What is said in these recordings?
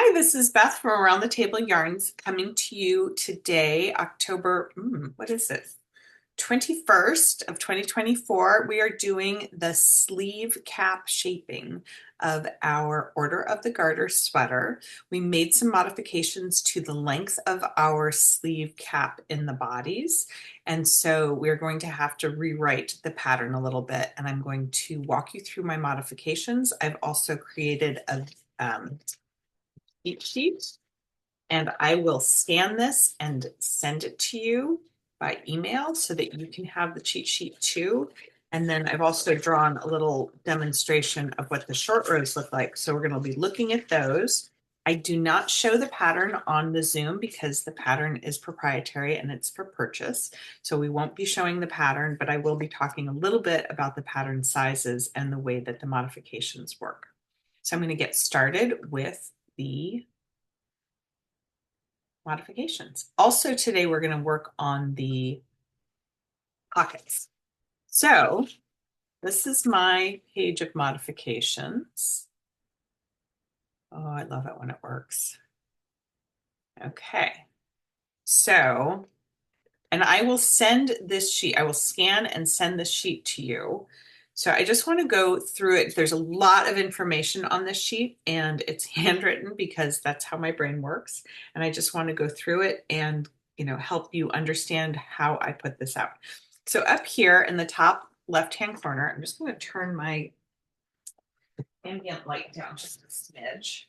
Hi, this is Beth from Around the Table Yarns coming to you today, October, what is this? 21st of 2024. We are doing the sleeve cap shaping of our Order of the Garter sweater. We made some modifications to the length of our sleeve cap in the bodies. And so we're going to have to rewrite the pattern a little bit, and I'm going to walk you through my modifications. I've also created a cheat sheet, and I will scan this and send it to you by email so that you can have the cheat sheet too. And then I've also drawn a little demonstration of what the short rows look like. So we're going to be looking at those. I do not show the pattern on the Zoom because the pattern is proprietary and it's for purchase. So we won't be showing the pattern, but I will be talking a little bit about the pattern sizes and the way that the modifications work. So I'm going to get started with the modifications. Also today, we're going to work on the pockets. So this is my page of modifications. Oh, I love it when it works. Okay. So, and I will send this sheet, I will scan and send this sheet to you. So I just want to go through it. There's a lot of information on this sheet and it's handwritten because that's how my brain works. And I just want to go through it and, help you understand how I put this out. So up here in the top left-hand corner, I'm just going to turn my ambient light down just a smidge.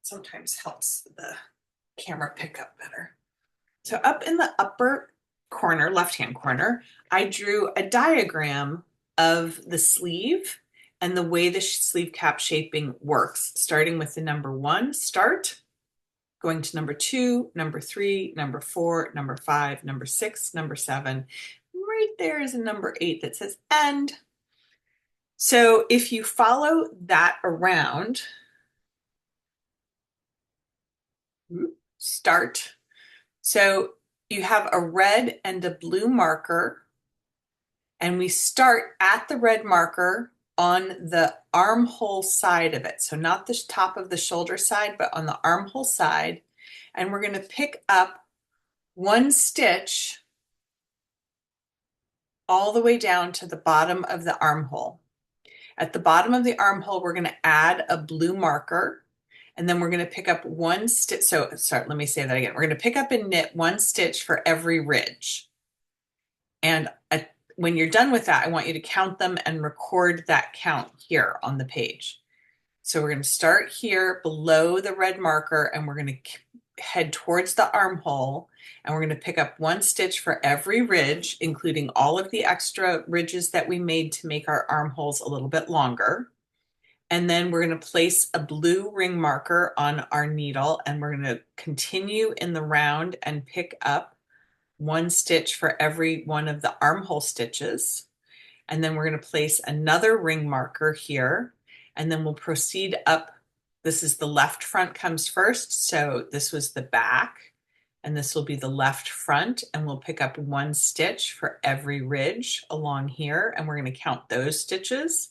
Sometimes helps the camera pick up better. So up in the upper corner, left-hand corner, I drew a diagram of the sleeve and the way the sleeve cap shaping works, starting with the number 1, start, going to number 2, number 3, number 4, number 5, number 6, number 7. Right there is a number 8 that says end. So if you follow that around, start. So you have a red and a blue marker, and we start at the red marker on the armhole side of it. So not the top of the shoulder side, but on the armhole side. And we're going to pick up 1 stitch all the way down to the bottom of the armhole. At the bottom of the armhole, we're going to add a blue marker, and then we're going to pick up 1 stitch. So, sorry, let me say that again. We're going to pick up and knit 1 stitch for every ridge. And when you're done with that, I want you to count them and record that count here on the page. So we're going to start here below the red marker, and we're going to head towards the armhole, and we're going to pick up 1 stitch for every ridge, including all of the extra ridges that we made to make our armholes a little bit longer. And then we're going to place a blue ring marker on our needle, and we're going to continue in the round and pick up 1 stitch for every one of the armhole stitches. And then we're going to place another ring marker here, and then we'll proceed up. This is the left front comes first, so this was the back, and this will be the left front, and we'll pick up 1 stitch for every ridge along here, and we're going to count those stitches.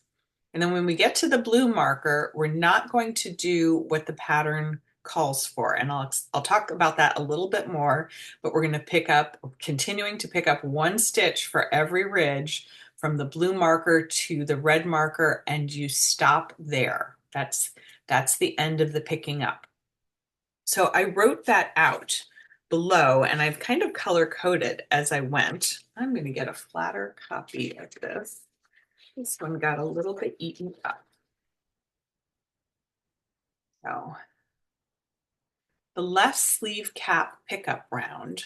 And then when we get to the blue marker, we're not going to do what the pattern calls for, and I'll talk about that a little bit more, but we're going to continuing to pick up 1 stitch for every ridge from the blue marker to the red marker, and you stop there. That's the end of the picking up. So I wrote that out below, and I've kind of color coded as I went. I'm going to get a flatter copy of this. This one got a little bit eaten up. So the left sleeve cap pickup round.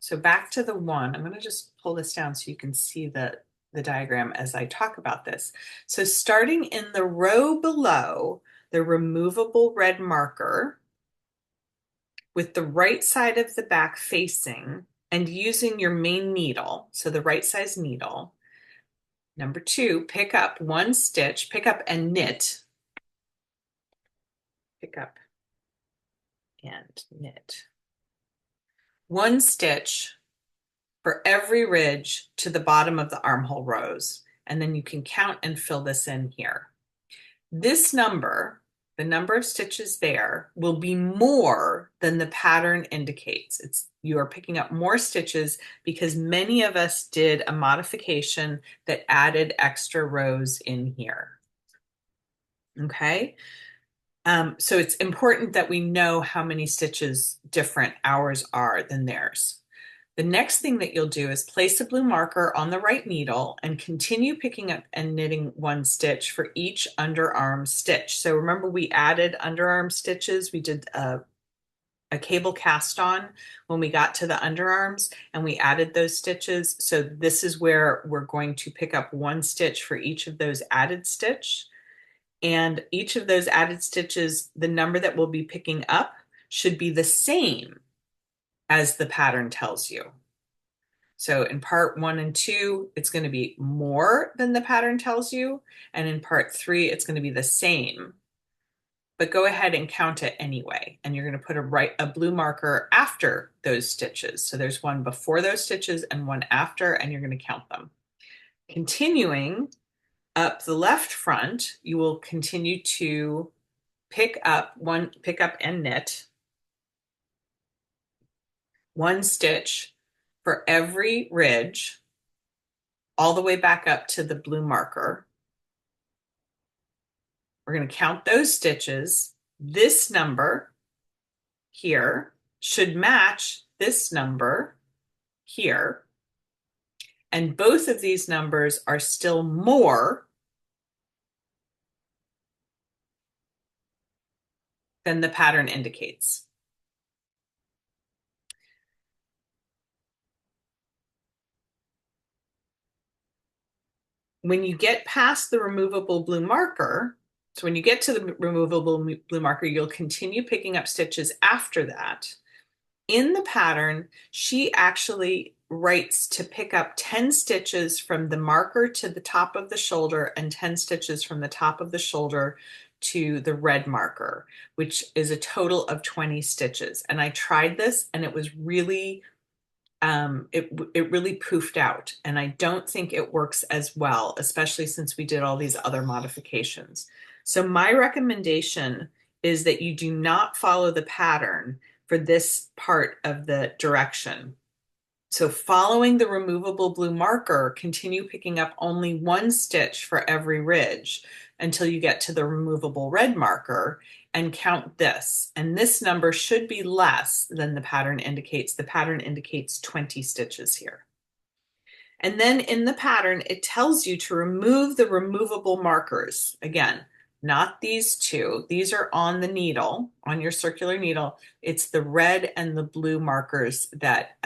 So back to the 1, I'm going to just pull this down so you can see the diagram as I talk about this. So starting in the row below the removable red marker with the right side of the back facing and using your main needle, so the right size needle. Number 2, pick up 1 stitch, pick up and knit. Pick up and knit 1 stitch for every ridge to the bottom of the armhole rows. And then you can count and fill this in here. This number, the number of stitches there, will be more than the pattern indicates. You are picking up more stitches because many of us did a modification that added extra rows in here. Okay, so it's important that we know how many stitches different ours are than theirs. The next thing that you'll do is place a blue marker on the right needle and continue picking up and knitting one stitch for each underarm stitch. So remember, we added underarm stitches. We did a cable cast on when we got to the underarms, and we added those stitches. So this is where we're going to pick up one stitch for each of those added stitch. And each of those added stitches, the number that we'll be picking up should be the same as the pattern tells you. So in part 1 and 2, it's going to be more than the pattern tells you. And in part 3, it's going to be the same. But go ahead and count it anyway. And you're going to put a blue marker after those stitches. So there's one before those stitches and one after, and you're going to count them. Continuing up the left front, you will continue to pick up and knit one stitch for every ridge all the way back up to the blue marker. We're going to count those stitches. This number here should match this number here. And both of these numbers are still more than the pattern indicates. When you get past the removable blue marker, so when you get to the removable blue marker, you'll continue picking up stitches after that. In the pattern, she actually writes to pick up 10 stitches from the marker to the top of the shoulder and 10 stitches from the top of the shoulder to the red marker, which is a total of 20 stitches. And I tried this and it was really it really poofed out, and I don't think it works as well, especially since we did all these other modifications. So my recommendation is that you do not follow the pattern for this part of the direction. So following the removable blue marker, continue picking up only one stitch for every ridge until you get to the removable red marker, and count this. And this number should be less than the pattern indicates. The pattern indicates 20 stitches here. And then in the pattern, it tells you to remove the removable markers. Again, not these two. These are on the needle, on your circular needle. It's the red and the blue markers that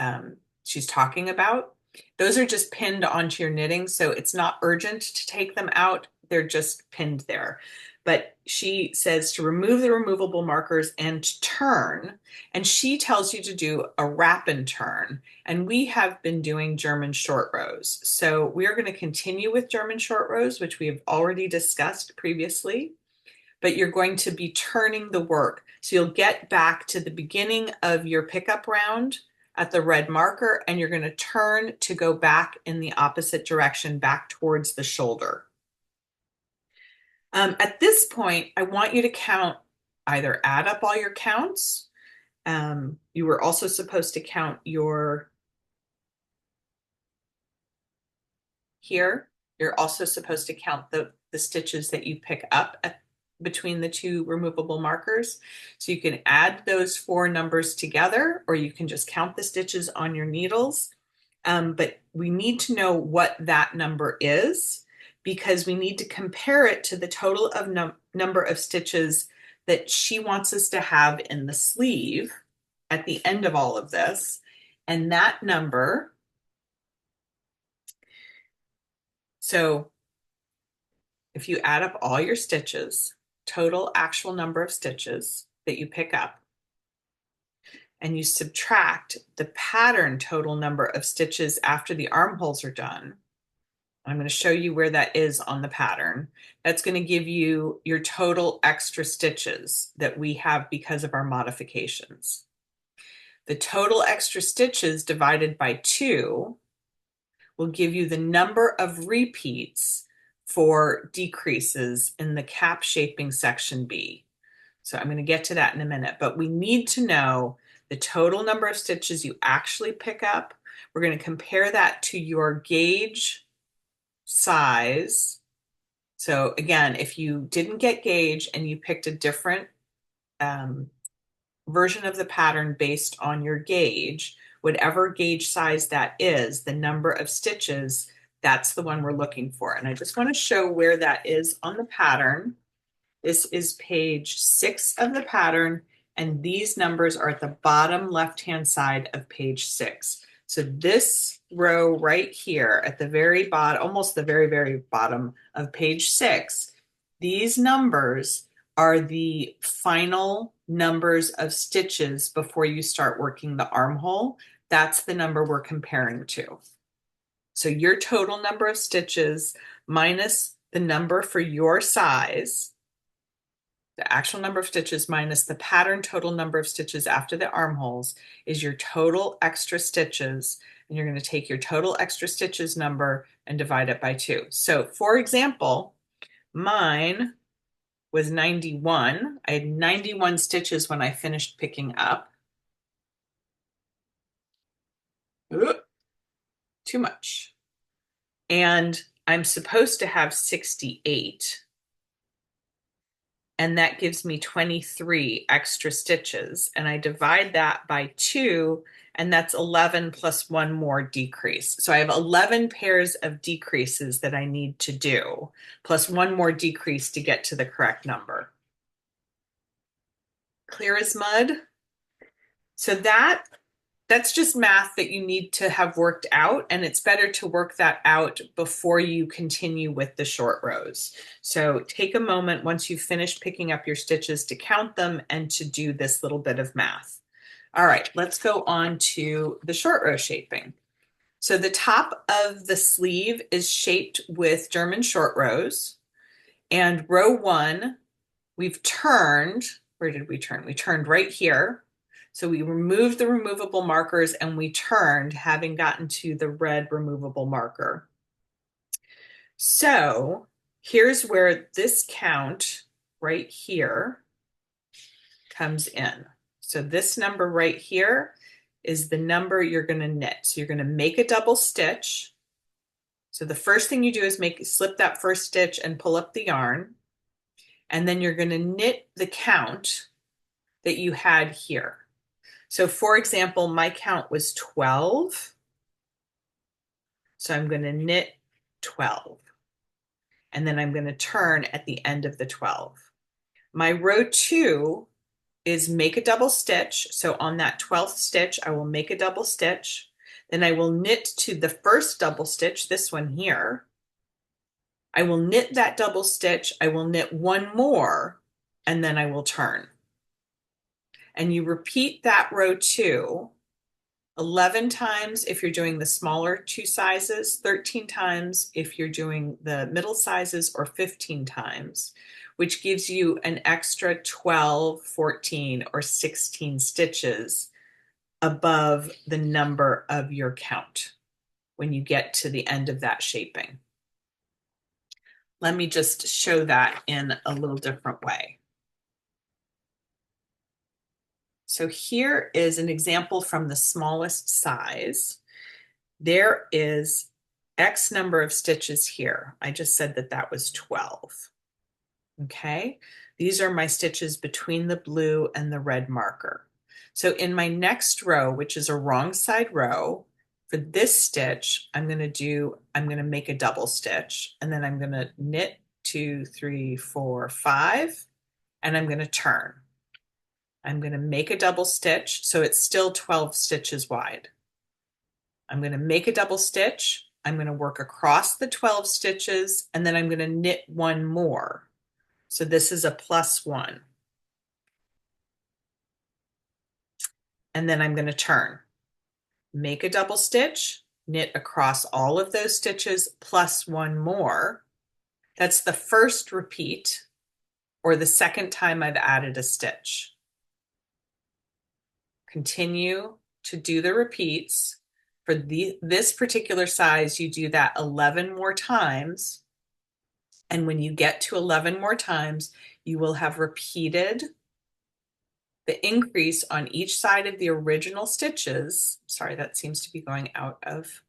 she's talking about. Those are just pinned onto your knitting, so it's not urgent to take them out. They're just pinned there. But she says to remove the removable markers and turn, and she tells you to do a wrap and turn. And we have been doing German short rows. So we're going to continue with German short rows, which we have already discussed previously, but you're going to be turning the work. So you'll get back to the beginning of your pickup round at the red marker, and you're going to turn to go back in the opposite direction, back towards the shoulder. At this point, I want you to count, either add up all your counts. You were also supposed to count your here. You're also supposed to count the stitches that you pick up between the two removable markers. So you can add those 4 numbers together, or you can just count the stitches on your needles. But we need to know what that number is, because we need to compare it to the total of number of stitches that she wants us to have in the sleeve at the end of all of this. And that number, so if you add up all your stitches, total actual number of stitches that you pick up, and you subtract the pattern total number of stitches after the armholes are done, I'm going to show you where that is on the pattern. That's going to give you your total extra stitches that we have because of our modifications. The total extra stitches divided by 2 will give you the number of repeats for decreases in the cap shaping section B. So I'm going to get to that in a minute, but we need to know the total number of stitches you actually pick up. We're going to compare that to your gauge size. So again, if you didn't get gauge and you picked a different version of the pattern based on your gauge, whatever gauge size that is, the number of stitches, that's the one we're looking for. And I just want to show where that is on the pattern. This is page 6 of the pattern, and these numbers are at the bottom left-hand side of page 6. So this row right here at the very bottom, almost the very, very bottom of page 6, these numbers are the final numbers of stitches before you start working the armhole. That's the number we're comparing to. So your total number of stitches minus the number for your size, the actual number of stitches minus the pattern total number of stitches after the armholes is your total extra stitches. And you're going to take your total extra stitches number and divide it by 2. So for example, mine was 91. I had 91 stitches when I finished picking up. Ooh, too much. And I'm supposed to have 68. And that gives me 23 extra stitches. And I divide that by 2, and that's 11 plus 1 more decrease. So I have 11 pairs of decreases that I need to do, plus 1 more decrease to get to the correct number. Clear as mud? So that's just math that you need to have worked out, and it's better to work that out before you continue with the short rows. So take a moment once you've finished picking up your stitches to count them and to do this little bit of math. All right, let's go on to the short row shaping. So the top of the sleeve is shaped with German short rows, and row 1, we've turned. Where did we turn? We turned right here. So we removed the removable markers and we turned, having gotten to the red removable marker. So here's where this count right here comes in. So this number right here is the number you're going to knit. So you're going to make a double stitch. So the first thing you do is slip that first stitch and pull up the yarn. And then you're going to knit the count that you had here. So for example, my count was 12. So I'm going to knit 12. And then I'm going to turn at the end of the 12. My row 2 is make a double stitch. So on that 12th stitch, I will make a double stitch. Then I will knit to the first double stitch, this one here. I will knit that double stitch. I will knit 1 more, and then I will turn. And you repeat that row 2 11 times if you're doing the smaller 2 sizes, 13 times if you're doing the middle sizes, or 15 times, which gives you an extra 12, 14, or 16 stitches above the number of your count when you get to the end of that shaping. Let me just show that in a little different way. So here is an example from the smallest size. There is X number of stitches here. I just said that that was 12. Okay, these are my stitches between the blue and the red marker. So in my next row, which is a wrong side row, for this stitch, I'm going to make a double stitch, and then I'm going to knit 2, 3, 4, 5, and I'm going to turn. I'm going to make a double stitch, so it's still 12 stitches wide. I'm going to make a double stitch. I'm going to work across the 12 stitches, and then I'm going to knit 1 more. So this is a plus 1. And then I'm going to turn. Make a double stitch, knit across all of those stitches plus 1 more. That's the first repeat, or the second time I've added a stitch. Continue to do the repeats. For this particular size, you do that 11 more times. And when you get to 11 more times, you will have repeated the increase on each side of the original stitches. Sorry, that seems to be going out of.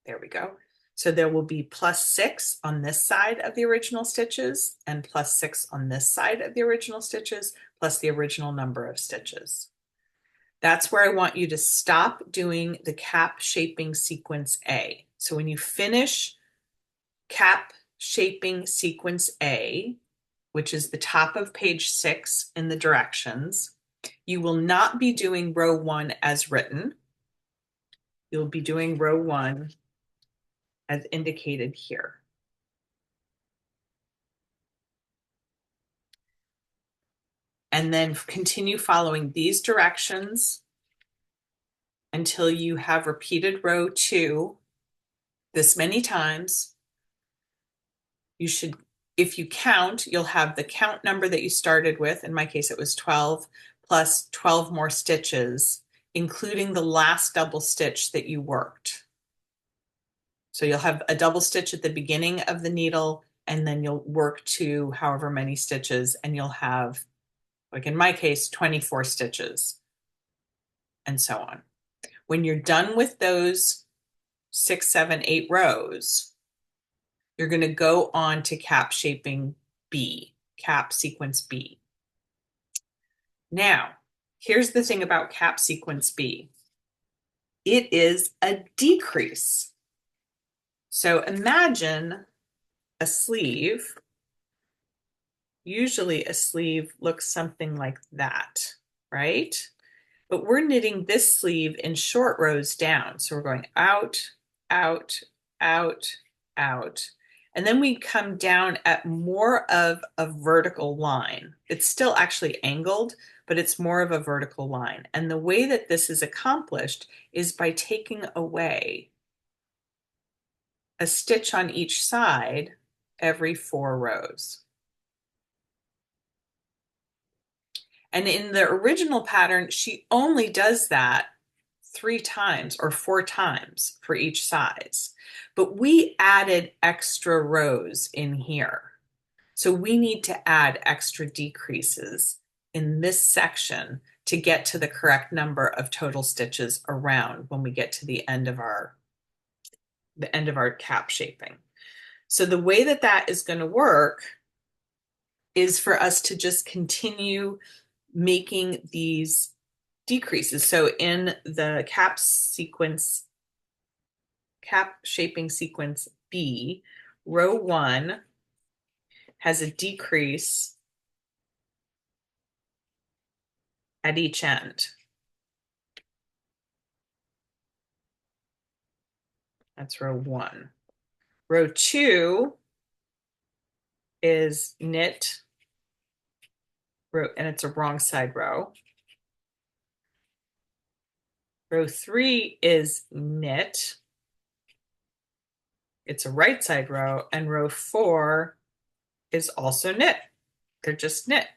There we go. So there will be +6 on this side of the original stitches and +6 on this side of the original stitches, plus the original number of stitches. That's where I want you to stop doing the cap shaping sequence A. So when you finish cap shaping sequence A, which is the top of page 6 in the directions, you will not be doing row 1 as written. You'll be doing row 1 as indicated here. And then continue following these directions until you have repeated row 2 this many times. You should, if you count, you'll have the count number that you started with. In my case, it was 12 plus 12 more stitches, including the last double stitch that you worked. So you'll have a double stitch at the beginning of the needle, and then you'll work to however many stitches, and you'll have, like in my case, 24 stitches, and so on. When you're done with those 6, 7, 8 rows, you're going to go on to cap shaping B, cap sequence B. Now, here's the thing about cap sequence B. It is a decrease. So imagine a sleeve. Usually a sleeve looks something like that, right? But we're knitting this sleeve in short rows down. So we're going out, out, out, out. And then we come down at more of a vertical line. It's still actually angled, but it's more of a vertical line. And the way that this is accomplished is by taking away a stitch on each side every 4 rows. And in the original pattern, she only does that 3 times or 4 times for each size. But we added extra rows in here. So we need to add extra decreases in this section to get to the correct number of total stitches around when we get to the end of our cap shaping. So the way that that is going to work is for us to just continue making these decreases. So in the cap shaping sequence B, row 1 has a decrease at each end. That's row 1. Row 2 is knit row, and it's a wrong side row. Row 3 is knit. It's a right side row, and row 4 is also knit. They're just knit,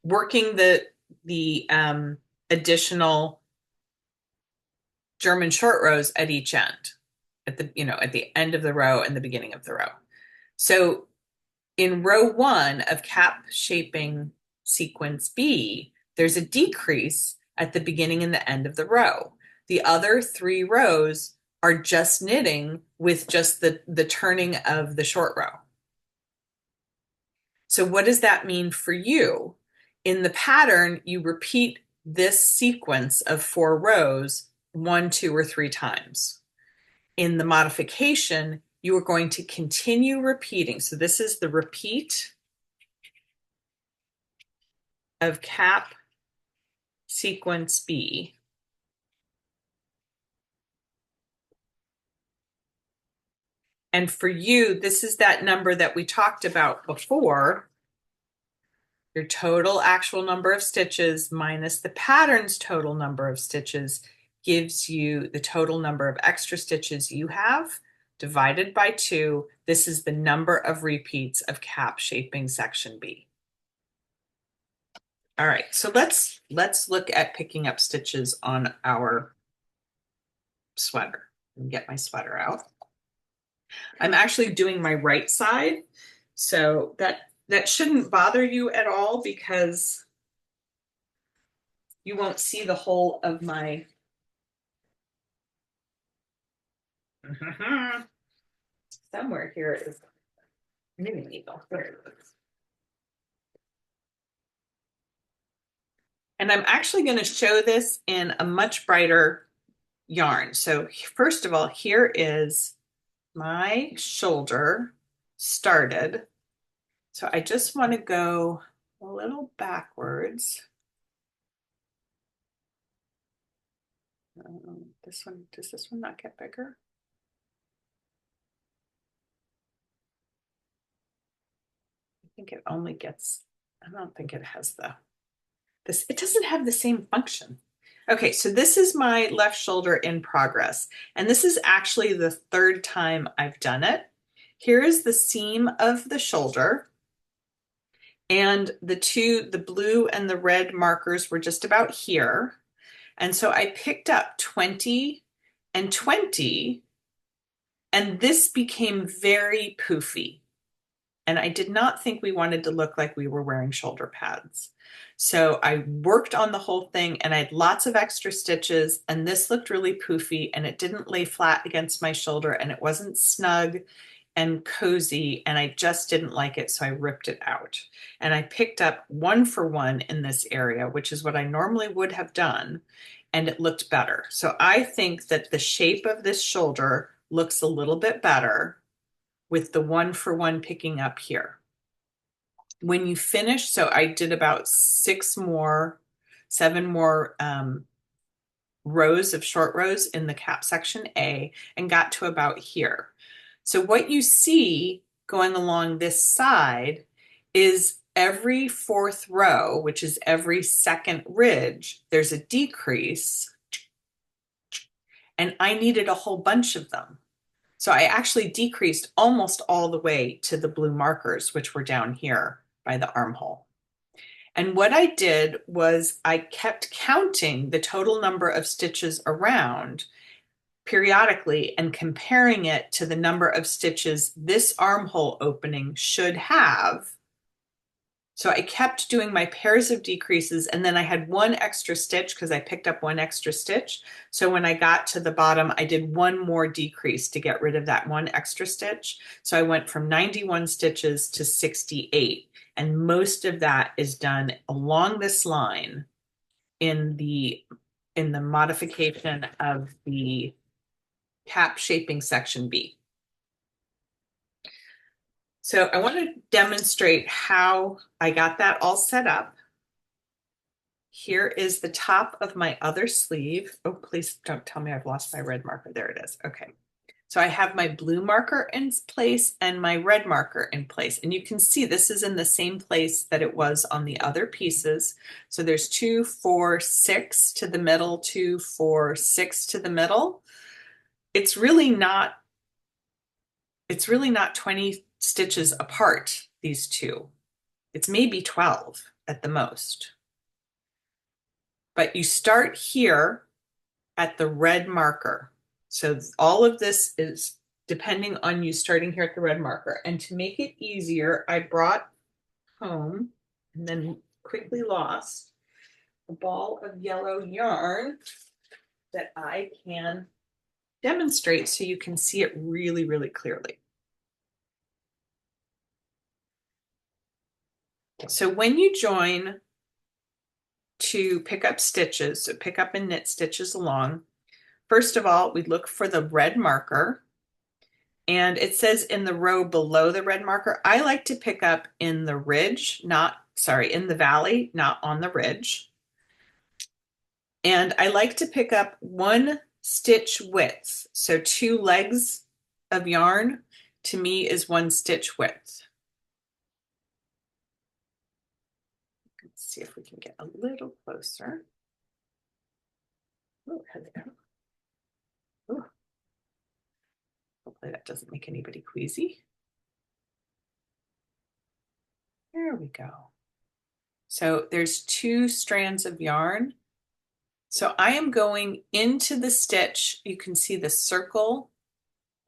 working the additional German short rows at each end, at the end of the row and the beginning of the row. So in row 1 of cap shaping sequence B, there's a decrease at the beginning and the end of the row. The other 3 rows are just knitting with just the turning of the short row. So what does that mean for you? In the pattern, you repeat this sequence of 4 rows 1, 2, or 3 times. In the modification, you are going to continue repeating. So this is the repeat of cap sequence B. And for you, this is that number that we talked about before. Your total actual number of stitches minus the pattern's total number of stitches gives you the total number of extra stitches you have divided by 2. This is the number of repeats of cap shaping section B. All right, so let's look at picking up stitches on our sweater. And get my sweater out. I'm actually doing my right side, so that shouldn't bother you at all because you won't see the whole of my somewhere here is knitting needle. There it is. And I'm actually going to show this in a much brighter yarn. So first of all, here is my shoulder started. So I just want to go a little backwards. This one, does this one not get bigger? I think it only gets, I don't think it has this, it doesn't have the same function. Okay, so this is my left shoulder in progress, and this is actually the third time I've done it. Here is the seam of the shoulder, and the blue and the red markers were just about here. And so I picked up 20 and 20, and this became very poofy. And I did not think we wanted to look like we were wearing shoulder pads. So I worked on the whole thing and I had lots of extra stitches, and this looked really poofy and it didn't lay flat against my shoulder and it wasn't snug and cozy, and I just didn't like it, so I ripped it out. And I picked up 1 for 1 in this area, which is what I normally would have done, and it looked better. So I think that the shape of this shoulder looks a little bit better with the 1 for 1 picking up here. When you finish, so I did about 7 more rows of short rows in the cap section A and got to about here. So what you see going along this side is every 4th row, which is every 2nd ridge, there's a decrease, and I needed a whole bunch of them. So I actually decreased almost all the way to the blue markers, which were down here by the armhole. And what I did was I kept counting the total number of stitches around periodically and comparing it to the number of stitches this armhole opening should have. So I kept doing my pairs of decreases, and then I had 1 extra stitch because I picked up 1 extra stitch. So when I got to the bottom, I did 1 more decrease to get rid of that 1 extra stitch. So I went from 91 stitches to 68. And most of that is done along this line in the modification of the cap shaping section B. So I want to demonstrate how I got that all set up. Here is the top of my other sleeve. Oh, please don't tell me I've lost my red marker. There it is. Okay. So I have my blue marker in place and my red marker in place. And you can see this is in the same place that it was on the other pieces. So there's 2, 4, 6 to the middle, 2, 4, 6 to the middle. It's really not 20 stitches apart, these two. It's maybe 12 at the most. But you start here at the red marker. So all of this is depending on you starting here at the red marker. And to make it easier, I brought home and then quickly lost a ball of yellow yarn that I can demonstrate so you can see it really, really clearly. So when you join to pick up stitches, so pick up and knit stitches along, first of all, we look for the red marker, and it says in the row below the red marker. I like to pick up in the ridge, in the valley, not on the ridge. And I like to pick up 1 stitch width. So 2 legs of yarn to me is 1 stitch width. Let's see if we can get a little closer. Oh, hello. Oh. Hopefully that doesn't make anybody queasy. There we go. So there's 2 strands of yarn So I am going into the stitch. You can see the circle,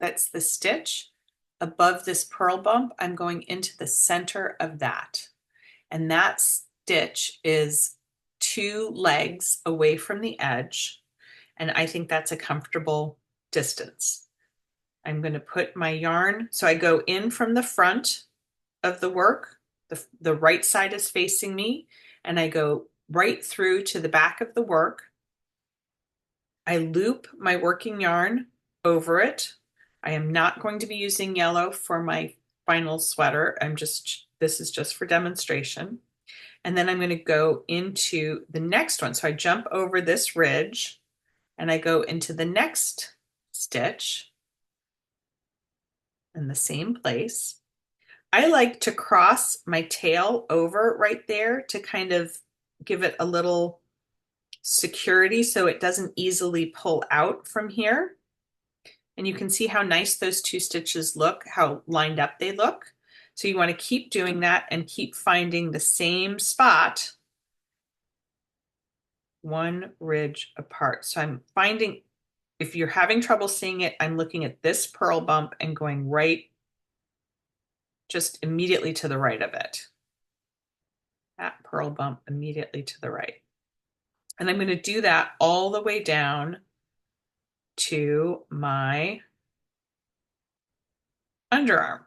that's the stitch. Above this purl bump, I'm going into the center of that. And that stitch is 2 legs away from the edge. And I think that's a comfortable distance. I'm going to put my yarn, so I go in from the front of the work, the right side is facing me, and I go right through to the back of the work. I loop my working yarn over it. I am not going to be using yellow for my final sweater. This is just for demonstration. And then I'm going to go into the next one. So I jump over this ridge and I go into the next stitch in the same place. I like to cross my tail over right there to kind of give it a little security so it doesn't easily pull out from here. And you can see how nice those 2 stitches look, how lined up they look. So you want to keep doing that and keep finding the same spot 1 ridge apart. So I'm finding, if you're having trouble seeing it, I'm looking at this purl bump and going right, just immediately to the right of it. That purl bump immediately to the right. And I'm going to do that all the way down to my underarm.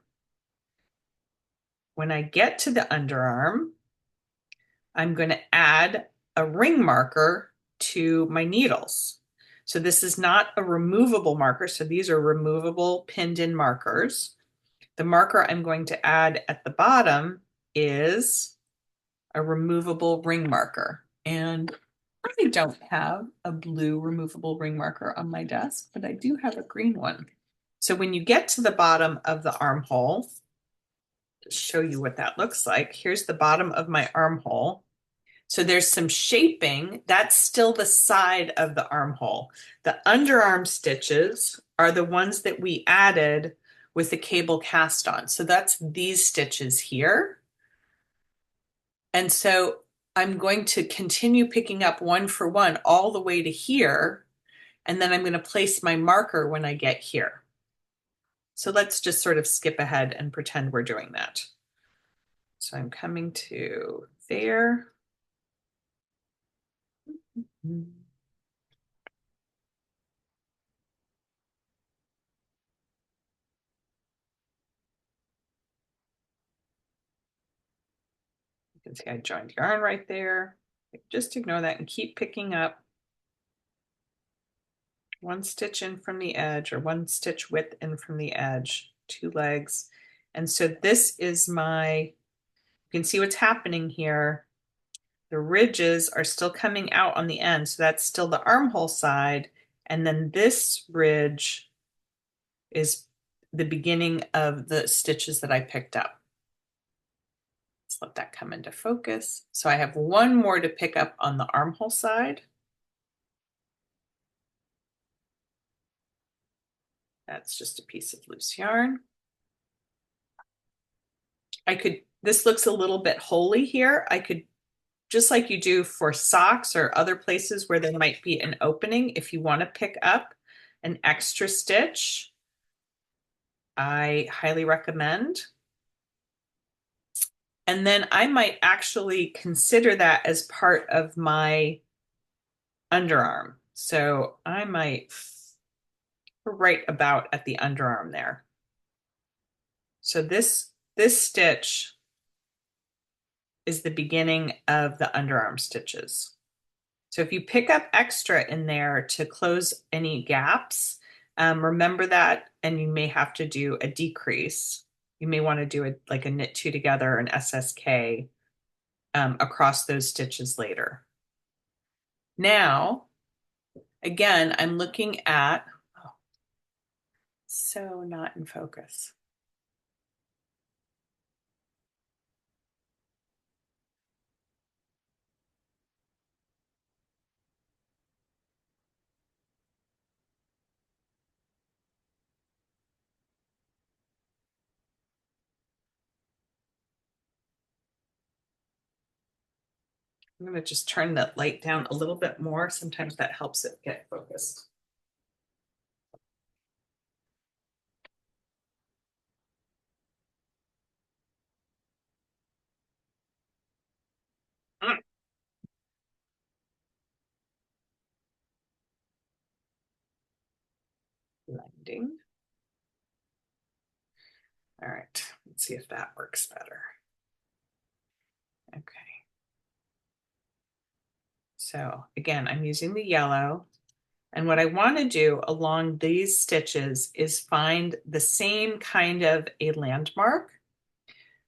When I get to the underarm, I'm going to add a ring marker to my needles. So this is not a removable marker. So these are removable pinned in markers. The marker I'm going to add at the bottom is a removable ring marker. And I don't have a blue removable ring marker on my desk, but I do have a green one. So when you get to the bottom of the armhole, to show you what that looks like, here's the bottom of my armhole. So there's some shaping. That's still the side of the armhole. The underarm stitches are the ones that we added with the cable cast on. So that's these stitches here. And so I'm going to continue picking up 1 for 1 all the way to here. And then I'm going to place my marker when I get here. So let's just sort of skip ahead and pretend we're doing that. So I'm coming to there. You can see I joined yarn right there. Just ignore that and keep picking up 1 stitch in from the edge or 1 stitch width in from the edge, 2 legs. And so this is my, you can see what's happening here. The ridges are still coming out on the end. So that's still the armhole side. And then this ridge is the beginning of the stitches that I picked up. Let's let that come into focus. So I have 1 more to pick up on the armhole side. That's just a piece of loose yarn. This looks a little bit holy here. I could, just like you do for socks or other places where there might be an opening, if you want to pick up an extra stitch, I highly recommend. And then I might actually consider that as part of my underarm. So I might right about at the underarm there. So this stitch is the beginning of the underarm stitches. So if you pick up extra in there to close any gaps, remember that, and you may have to do a decrease. You may want to do like a knit 2 together, an SSK across those stitches later. Now, again, I'm looking at, oh, so not in focus. I'm going to just turn the light down a little bit more. Sometimes that helps it get focused. Blending. All right, let's see if that works better. Okay. So again, I'm using the yellow. And what I want to do along these stitches is find the same kind of a landmark.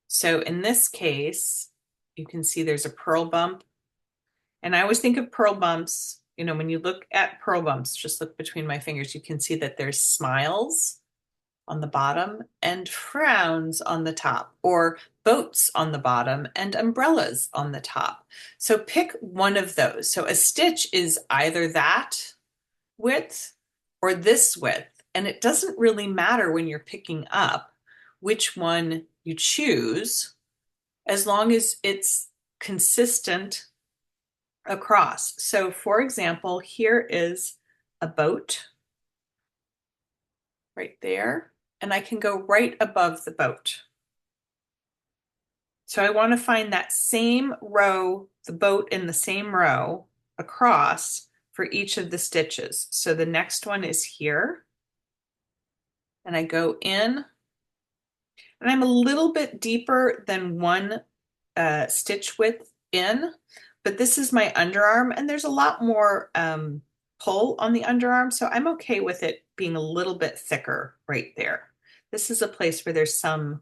So in this case, you can see there's a purl bump. And I always think of purl bumps, you know, when you look at purl bumps, just look between my fingers, you can see that there's smiles on the bottom and frowns on the top, or boats on the bottom and umbrellas on the top. So pick one of those. So a stitch is either that width or this width. And it doesn't really matter when you're picking up which one you choose, as long as it's consistent across. So for example, here is a boat right there, and I can go right above the boat. So I want to find that same row, the boat in the same row across for each of the stitches. So the next one is here, and I go in, and I'm a little bit deeper than one stitch width in, but this is my underarm, and there's a lot more pull on the underarm, so I'm okay with it being a little bit thicker right there. This is a place where there's some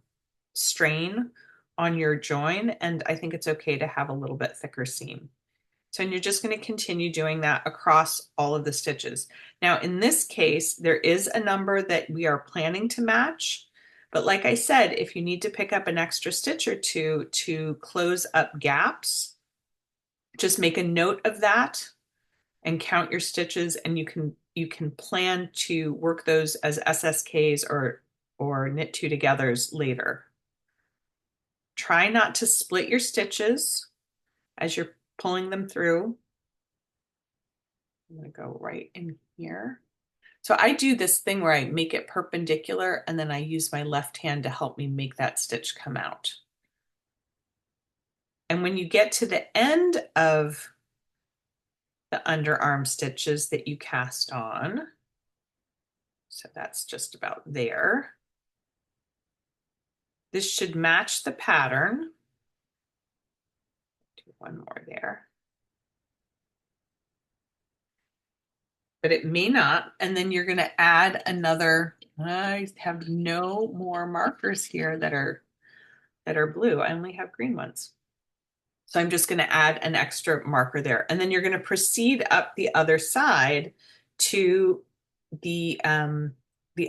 strain on your join, and I think it's okay to have a little bit thicker seam. So and you're just going to continue doing that across all of the stitches. Now, in this case, there is a number that we are planning to match. But like I said, if you need to pick up an extra stitch or two to close up gaps, just make a note of that and count your stitches, and you can plan to work those as SSKs or knit two togethers later. Try not to split your stitches as you're pulling them through. I'm going to go right in here. So I do this thing where I make it perpendicular, and then I use my left hand to help me make that stitch come out. And when you get to the end of the underarm stitches that you cast on, so that's just about there, this should match the pattern. Do one more there. But it may not. And then you're going to add another. I have no more markers here that are blue. I only have green ones. So I'm just going to add an extra marker there. And then you're going to proceed up the other side to the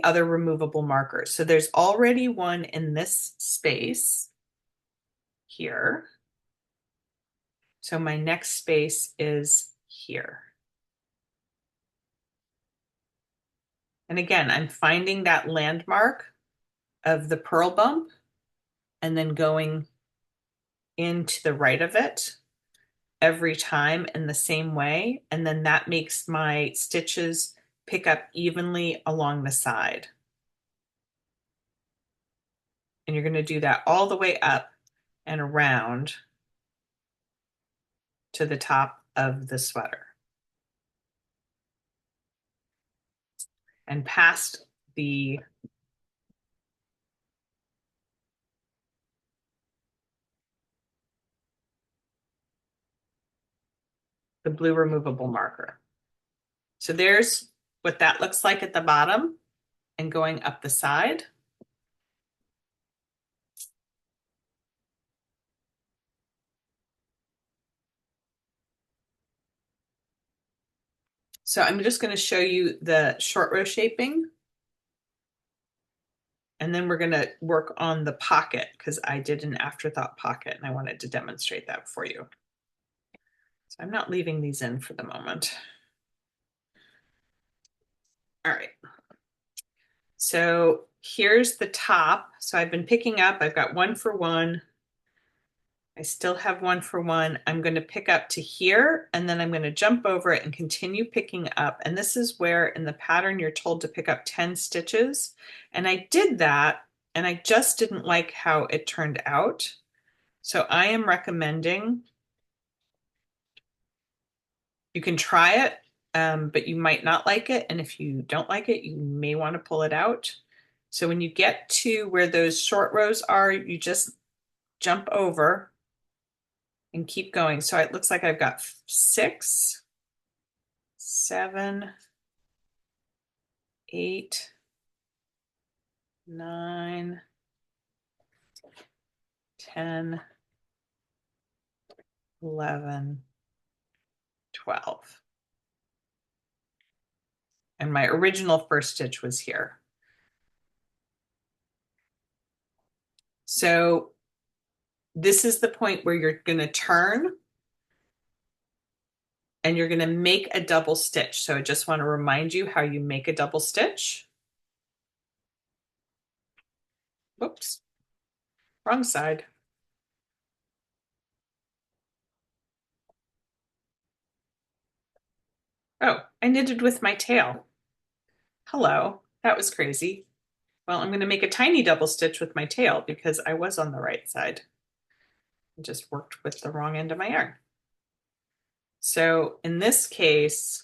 other removable markers. So there's already one in this space here. So my next space is here. And again, I'm finding that landmark of the purl bump and then going into the right of it every time in the same way. And then that makes my stitches pick up evenly along the side. And you're going to do that all the way up and around to the top of the sweater. And past the blue removable marker. So there's what that looks like at the bottom and going up the side. So I'm just going to show you the short row shaping. And then we're going to work on the pocket because I did an afterthought pocket and I wanted to demonstrate that for you. So I'm not leaving these in for the moment. All right. So here's the top. So I've been picking up, I've got 1 for 1 I still have 1 for 1. I'm going to pick up to here, and then I'm going to jump over it and continue picking up. And this is where in the pattern you're told to pick up 10 stitches. And I did that, and I just didn't like how it turned out. So I am recommending you can try it, but you might not like it. And if you don't like it, you may want to pull it out. So when you get to where those short rows are, you just jump over and keep going. So it looks like I've got 6, 7, 8, 9, 10, 11, 12. And my original first stitch was here. So this is the point where you're going to turn and you're going to make a double stitch. So I just want to remind you how you make a double stitch. Whoops, wrong side. Oh, I knitted with my tail. Hello, that was crazy. Well, I'm going to make a tiny double stitch with my tail because I was on the right side. I just worked with the wrong end of my yarn. So in this case,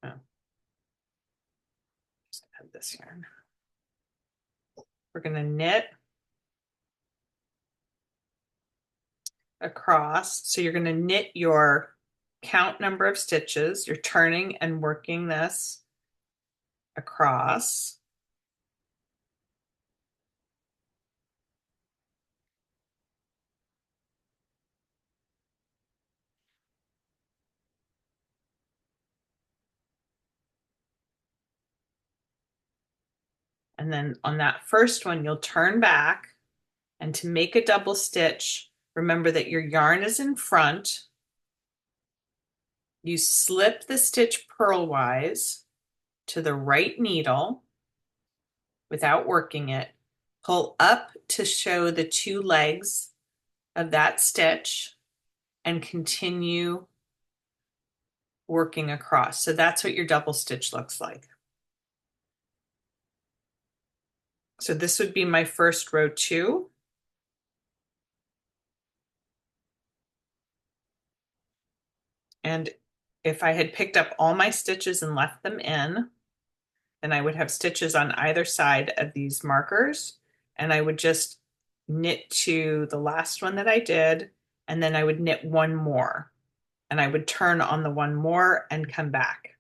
just add this yarn. We're going to knit across. So you're going to knit your count number of stitches. You're turning and working this across. And then on that first one, you'll turn back, and to make a double stitch, remember that your yarn is in front. You slip the stitch purlwise to the right needle without working it. Pull up to show the 2 legs of that stitch and continue working across. So that's what your double stitch looks like. So this would be my first row 2. And if I had picked up all my stitches and left them in, then I would have stitches on either side of these markers. And I would just knit to the last one that I did, and then I would knit 1 more. And I would turn on the 1 more and come back.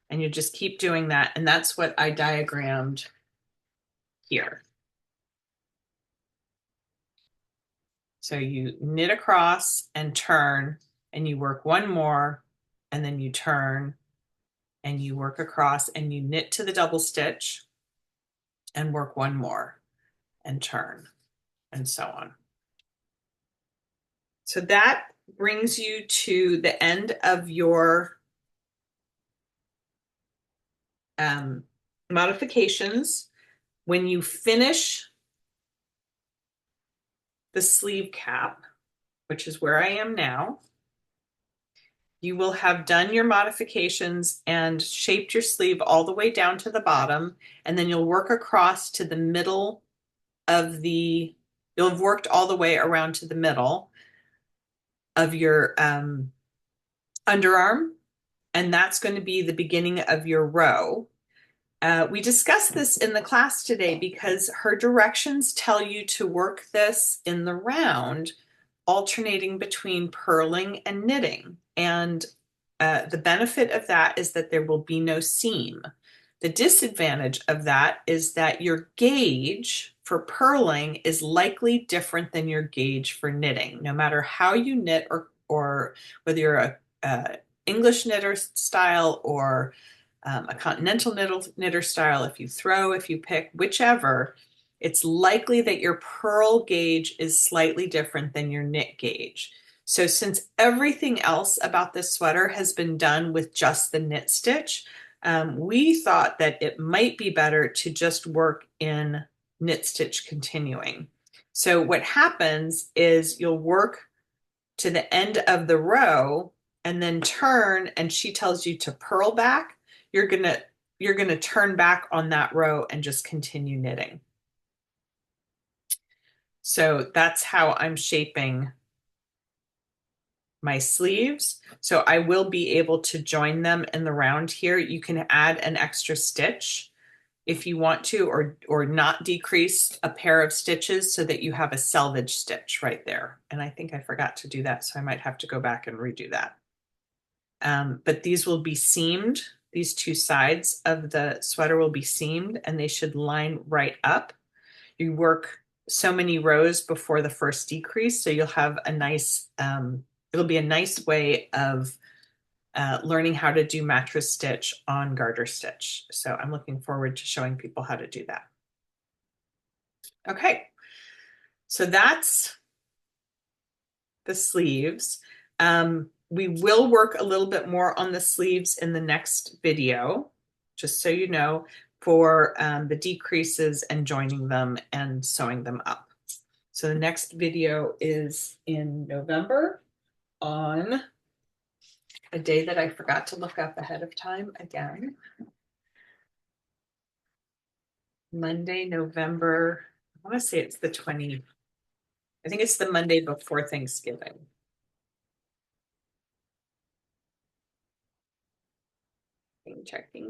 And you just keep doing that. And that's what I diagrammed here. So you knit across and turn, and you work 1 more, and then you turn and you work across and you knit to the double stitch and work 1 more and turn, and so on. So that brings you to the end of your modifications. When you finish the sleeve cap, which is where I am now, you will have done your modifications and shaped your sleeve all the way down to the bottom, and then you'll work across to the middle of you'll have worked all the way around to the middle of your underarm, and that's going to be the beginning of your row. We discussed this in the class today because her directions tell you to work this in the round, alternating between purling and knitting. And the benefit of that is that there will be no seam. The disadvantage of that is that your gauge for purling is likely different than your gauge for knitting. No matter how you knit, or whether you're a English knitter style or a continental knitter style, if you throw, if you pick, whichever, it's likely that your purl gauge is slightly different than your knit gauge. So since everything else about this sweater has been done with just the knit stitch, we thought that it might be better to just work in knit stitch continuing. So what happens is you'll work to the end of the row and then turn, and she tells you to purl back. You're gonna turn back on that row and just continue knitting. So that's how I'm shaping my sleeves. So I will be able to join them in the round here. You can add an extra stitch if you want to, or not decrease a pair of stitches so that you have a selvage stitch right there. And I think I forgot to do that, so I might have to go back and redo that. But these will be seamed. These two sides of the sweater will be seamed and they should line right up. You work so many rows before the first decrease, so you'll have a nice, it'll be a nice way of learning how to do mattress stitch on garter stitch. So I'm looking forward to showing people how to do that. Okay, so that's the sleeves. We will work a little bit more on the sleeves in the next video, just so you know, for the decreases and joining them and sewing them up. So the next video is in November on a day that I forgot to look up ahead of time again. Monday, November, I want to say it's the 20th. I think it's the Monday before Thanksgiving.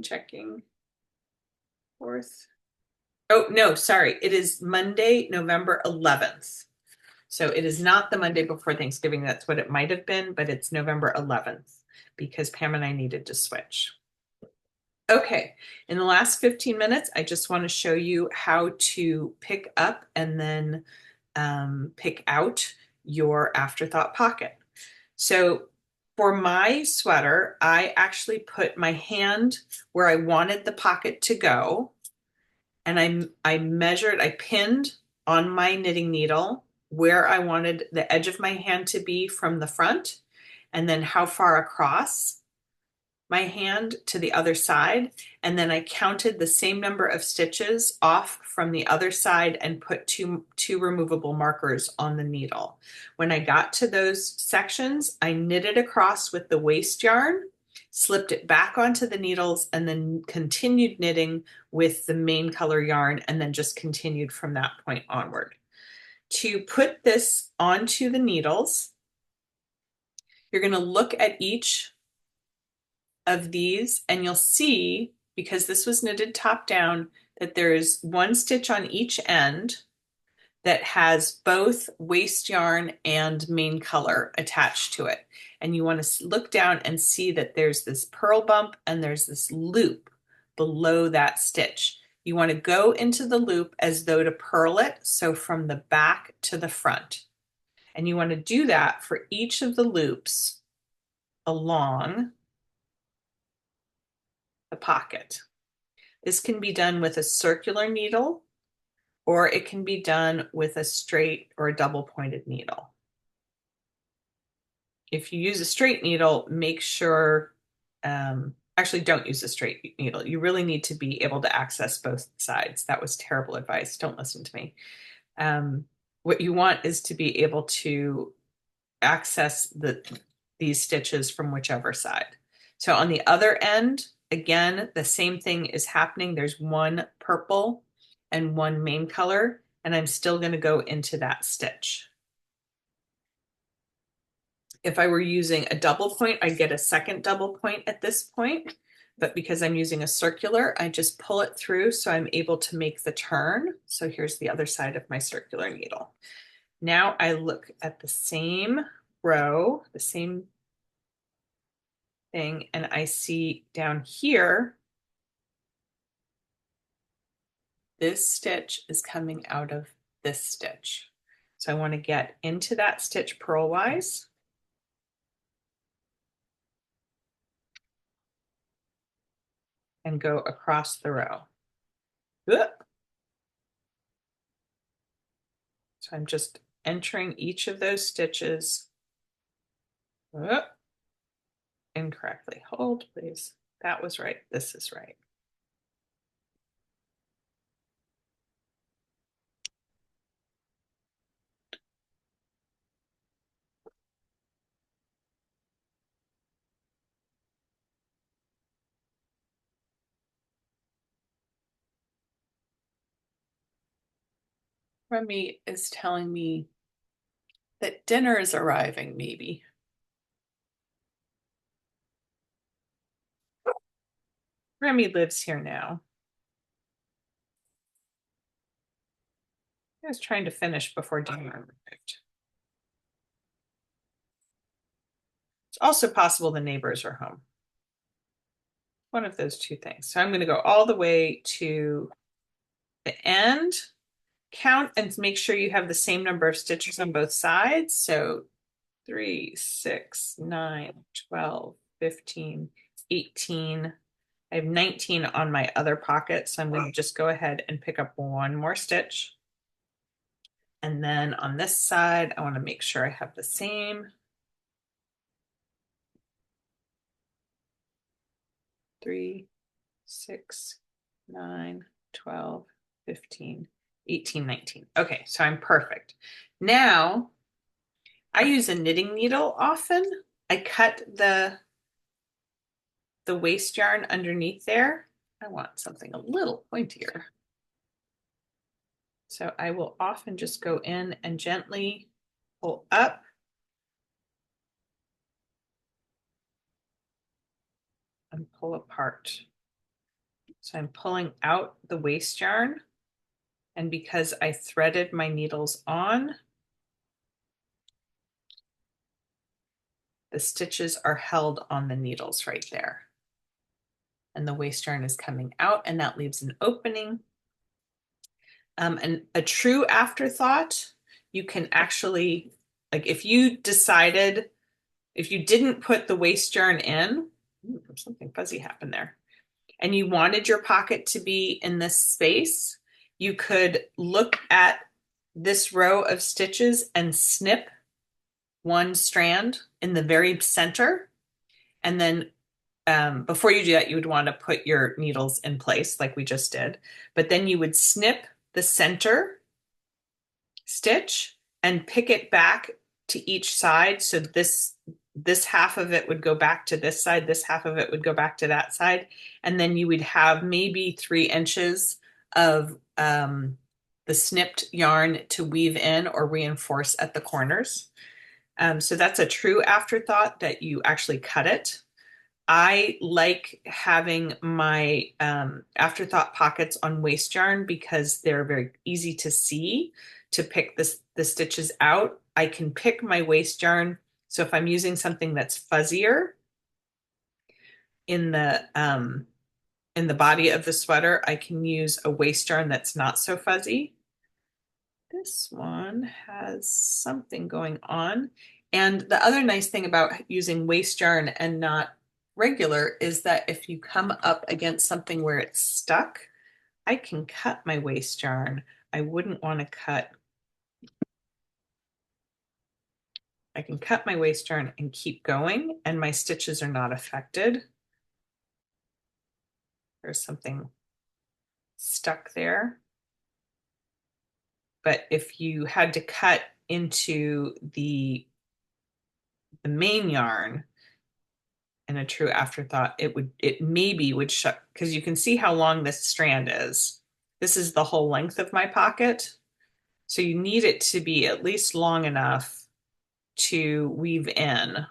Checking. 4th. Oh, no, sorry. It is Monday, November 11th. So it is not the Monday before Thanksgiving. That's what it might have been, but it's November 11th because Pam and I needed to switch. Okay, in the last 15 minutes, I just want to show you how to pick up and then pick out your afterthought pocket. So for my sweater, I actually put my hand where I wanted the pocket to go, and I pinned on my knitting needle where I wanted the edge of my hand to be from the front, and then how far across my hand to the other side, and then I counted the same number of stitches off from the other side and put two removable markers on the needle. When I got to those sections, I knitted across with the waste yarn, slipped it back onto the needles, and then continued knitting with the main color yarn, and then just continued from that point onward. To put this onto the needles, you're going to look at each of these and you'll see, because this was knitted top down, that there is one stitch on each end that has both waste yarn and main color attached to it. And you want to look down and see that there's this purl bump and there's this loop below that stitch. You want to go into the loop as though to purl it, so from the back to the front. And you want to do that for each of the loops along the pocket. This can be done with a circular needle, or it can be done with a straight or a double pointed needle. If you use a straight needle, make sure, actually don't use a straight needle. You really need to be able to access both sides. That was terrible advice. Don't listen to me. What you want is to be able to access these stitches from whichever side. So on the other end, again, the same thing is happening. There's one purple and one main color, and I'm still going to go into that stitch. If I were using a double point, I'd get a second double point at this point, but because I'm using a circular, I just pull it through so I'm able to make the turn. So here's the other side of my circular needle. Now I look at the same row, the same thing, and I see down here, this stitch is coming out of this stitch. So I want to get into that stitch purlwise. And go across the row. So I'm just entering each of those stitches incorrectly. Hold, please. That was right. This is right. Remy is telling me that dinner is arriving, maybe. Remy lives here now. I was trying to finish before dinner arrived. It's also possible the neighbors are home. One of those two things. So I'm going to go all the way to the end, count and make sure you have the same number of stitches on both sides. So 3, 6, 9, 12, 15, 18. I have 19 on my other pocket, so I'm going to just go ahead and pick up one more stitch. And then on this side, I want to make sure I have the same. 3, 6, 9, 12, 15, 18, 19. Okay, so I'm perfect. Now, I use a knitting needle often. I cut the waste yarn underneath there. I want something a little pointier. So I will often just go in and gently pull up. And pull apart. So I'm pulling out the waste yarn, and because I threaded my needles on, the stitches are held on the needles right there. And the waste yarn is coming out, and that leaves an opening. And a true afterthought, you can actually, like if you decided, if you didn't put the waste yarn in, something fuzzy happened there, and you wanted your pocket to be in this space, you could look at this row of stitches and snip one strand in the very center. And then before you do that, you would want to put your needles in place like we just did. But then you would snip the center stitch and pick it back to each side. So this half of it would go back to this side, this half of it would go back to that side, and then you would have maybe 3 inches of the snipped yarn to weave in or reinforce at the corners. So that's a true afterthought, that you actually cut it. I like having my afterthought pockets on waste yarn because they're very easy to see to pick the stitches out. I can pick my waste yarn. So if I'm using something that's fuzzier in the body of the sweater, I can use a waste yarn that's not so fuzzy. This one has something going on. And the other nice thing about using waste yarn and not regular is that if you come up against something where it's stuck, I can cut my waste yarn. I wouldn't want to cut. I can cut my waste yarn and keep going, and my stitches are not affected. There's something stuck there. But if you had to cut into the main yarn in a true afterthought, it maybe would shut, because you can see how long this strand is. This is the whole length of my pocket. So you need it to be at least long enough to weave in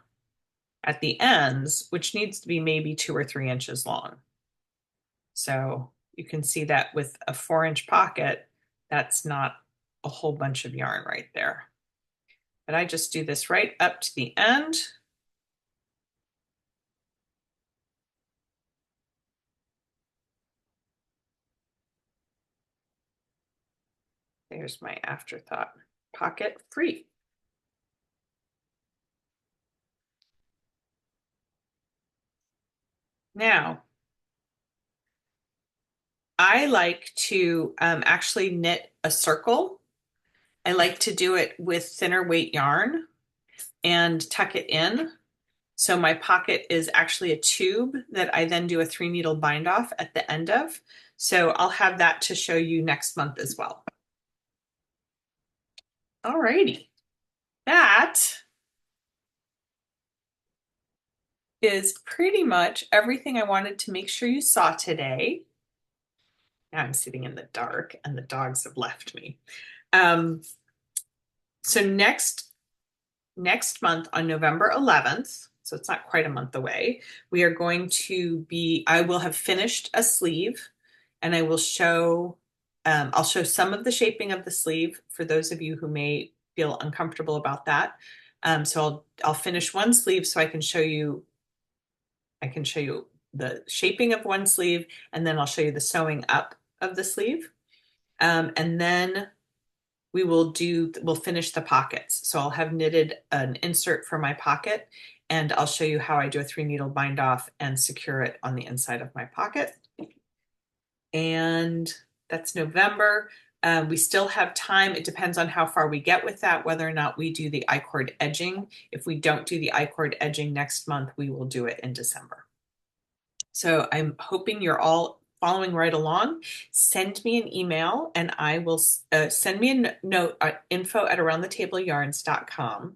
at the ends, which needs to be maybe 2 or 3 inches long. So you can see that with a 4-inch pocket, that's not a whole bunch of yarn right there. But I just do this right up to the end. There's my afterthought pocket free. Now, I like to actually knit a circle. I like to do it with thinner weight yarn and tuck it in. So my pocket is actually a tube that I then do a 3 needle bind off at the end of. So I'll have that to show you next month as well. Alrighty, that is pretty much everything I wanted to make sure you saw today. Now I'm sitting in the dark and the dogs have left me. So next month on November 11th, so it's not quite a month away, we are going to be, I will have finished a sleeve and I'll show some of the shaping of the sleeve for those of you who may feel uncomfortable about that. So I'll finish one sleeve so I can show you the shaping of one sleeve, and then I'll show you the sewing up of the sleeve. And then we'll finish the pockets. So I'll have knitted an insert for my pocket, and I'll show you how I do a 3-needle bind off and secure it on the inside of my pocket. And that's November. We still have time. It depends on how far we get with that, whether or not we do the I-cord edging. If we don't do the I-cord edging next month, we will do it in December. So I'm hoping you're all following right along. Send me an email and I will send me a note at info@aroundthetableyarns.com,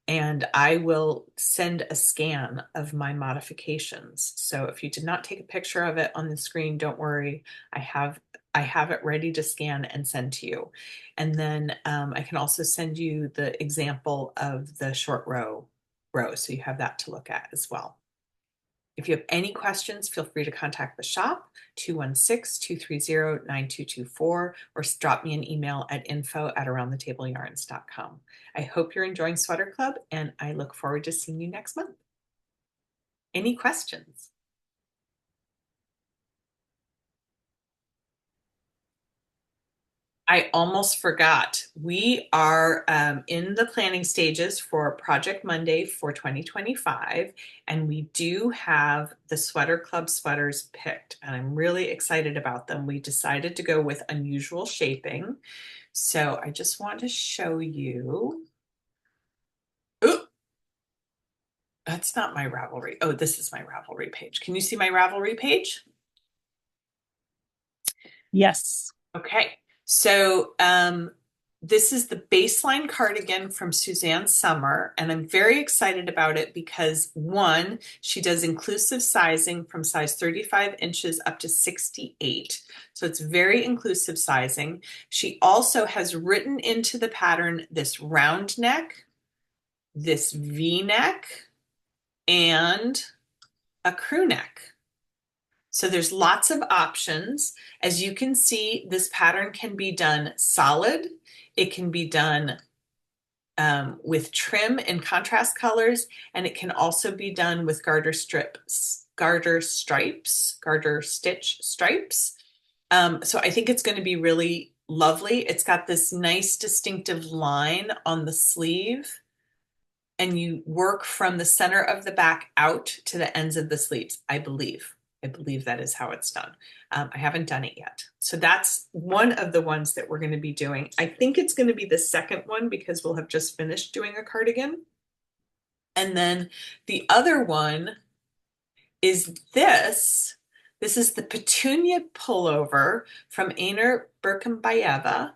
and I will send a scan of my modifications. So if you did not take a picture of it on the screen, don't worry. I have it ready to scan and send to you. And then I can also send you the example of the short row, so you have that to look at as well. If you have any questions, feel free to contact the shop, 216-230-9224, or drop me an email at info@aroundthetableyarns.com. I hope you're enjoying Sweater Club, and I look forward to seeing you next month. Any questions? I almost forgot. We are in the planning stages for Project Monday for 2025, and we do have the Sweater Club sweaters picked, and I'm really excited about them. We decided to go with unusual shaping. So I just want to show you. Ooh, that's not my Ravelry. Oh, this is my Ravelry page. Can you see my Ravelry page? Yes. Okay, so this is the baseline cardigan from Suzanne Summer, and I'm very excited about it because one, she does inclusive sizing from size 35 inches up to 68. So it's very inclusive sizing. She also has written into the pattern this round neck, this V-neck, and a crew neck. So there's lots of options. As you can see, this pattern can be done solid. It can be done with trim in contrast colors, and it can also be done with garter strips, garter stripes, garter stitch stripes. So I think it's going to be really lovely. It's got this nice distinctive line on the sleeve, and you work from the center of the back out to the ends of the sleeves, I believe. I believe that is how it's done. I haven't done it yet. So that's one of the ones that we're going to be doing. I think it's going to be the second one because we'll have just finished doing a cardigan. And then the other one is this. This is the Petunia pullover from Einar Birkenbayeva.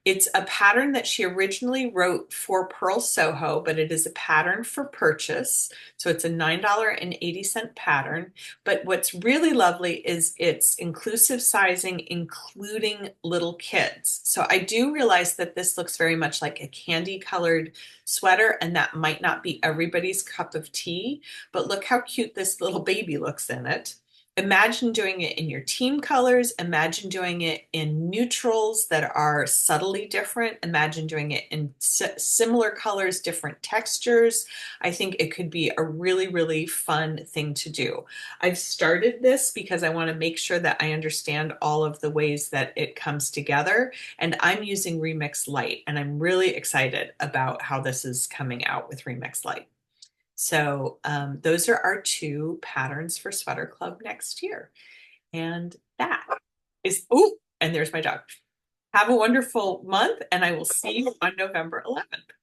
It's a pattern that she originally wrote for Pearl Soho, but it is a pattern for purchase. So it's a $9.80 pattern. But what's really lovely is its inclusive sizing, including little kids. So I do realize that this looks very much like a candy colored sweater, and that might not be everybody's cup of tea, but look how cute this little baby looks in it. Imagine doing it in your team colors. Imagine doing it in neutrals that are subtly different. Imagine doing it in similar colors, different textures. I think it could be a really, really fun thing to do. I've started this because I want to make sure that I understand all of the ways that it comes together. And I'm using Remix Light, and I'm really excited about how this is coming out with Remix Light. So those are our two patterns for Sweater Club next year. And that is, oh, and there's my dog. Have a wonderful month, and I will see you on November 11th.